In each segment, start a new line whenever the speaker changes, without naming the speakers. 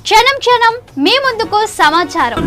క్షణం క్షణం మీ ముందుకు సమాచారం.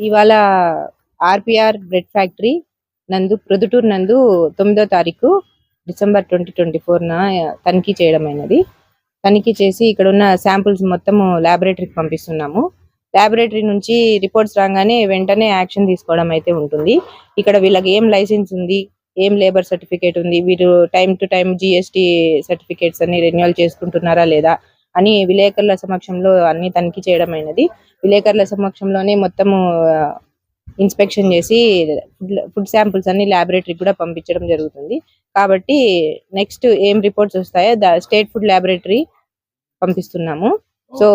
ఇవాళ ఆర్పిఆర్ బ్రెడ్ ఫ్యాక్టరీ నందు ప్రొద్దుటూరు నందు 9వ తారీఖు డిసెంబర్ 2024న తనిఖీ చేయడమైనది. తనిఖీ చేసి ఇక్కడ ఉన్న శాంపిల్స్ మొత్తము ల్యాబొరేటరీకి పంపిస్తున్నాము. ల్యాబొరేటరీ నుంచి రిపోర్ట్స్ రాగానే వెంటనే యాక్షన్ తీసుకోవడం అయితే ఉంటుంది. ఇక్కడ వీళ్ళకి ఏం లైసెన్స్ ఉంది, ఏం లేబర్ సర్టిఫికేట్ ఉంది, వీరు time to time GST certificates అన్ని రెన్యువల్ చేసుకుంటున్నారా లేదా అని విలేకరుల సమక్షంలో అన్ని తనిఖీ చేయడం అయినది. విలేకరుల సమక్షంలోనే మొత్తము ఇన్స్పెక్షన్ చేసి ఫుడ్ శాంపుల్స్ అన్ని ల్యాబొరేటరీకి కూడా పంపించడం జరుగుతుంది. కాబట్టి నెక్స్ట్ ఏం రిపోర్ట్స్ వస్తాయో స్టేట్ ఫుడ్ ల్యాబొరేటరీ పంపిస్తున్నాము. సో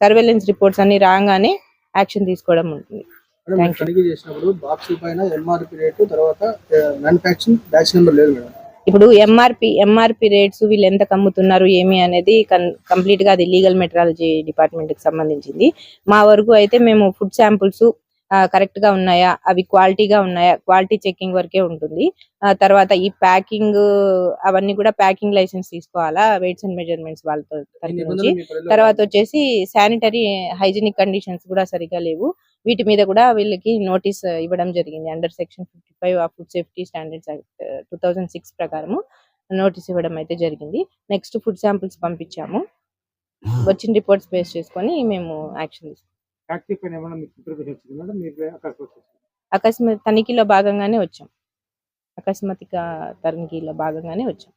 సర్వేలెన్స్ రిపోర్ట్స్ అన్ని రాగానే యాక్షన్ తీసుకోవడం ఉంటుంది.
మేడం, మీరు తనిఖీ చేసినప్పుడు బాక్సుల పైన ఎంఆర్పి రేటు తర్వాత మ్యానుఫ్యాక్చరింగ్ బ్యాచ్ నెంబర్ లేదు మేడం.
ఇప్పుడు ఎంఆర్పి రేట్స్ వీళ్ళు ఎంత అమ్ముతున్నారు ఏమి అనేది కంప్లీట్ గా అది లీగల్ మెట్రాలజీ డిపార్ట్మెంట్ కి సంబంధించింది. మా వరకు అయితే మేము ఫుడ్ శాంపుల్స్ కరెక్ట్ గా ఉన్నాయా, అవి క్వాలిటీగా ఉన్నాయా, క్వాలిటీ చెకింగ్ వరకే ఉంటుంది. తర్వాత ఈ ప్యాకింగ్ అవన్నీ కూడా ప్యాకింగ్ లైసెన్స్ తీసుకోవాలా వెయిట్స్ అండ్ మెజర్మెంట్స్ వాళ్ళతో తరపు నుంచి. తర్వాత వచ్చేసి శానిటరీ హైజీనిక్ కండిషన్స్ కూడా సరిగా లేవు. వీటి మీద కూడా వీళ్ళకి నోటీస్ ఇవ్వడం జరిగింది. Under section 55 of food safety standards act 2006 ప్రకారము నోటీస్ ఇవ్వడం అయితే జరిగింది. నెక్స్ట్ ఫుడ్ శాంపుల్స్ పంపించాము. వచ్చిన రిపోర్ట్స్ బేస్ చేసుకొని మేము యాక్షన్ తీసుకున్నాం.
ఫ్యాక్టరీ పైన ఏమైనా మీకు ఇన్ఫర్మేషన్ వచ్చింది మేడం? మీరు
అకస్మాత్ తనిఖీలో భాగంగానే వచ్చాం.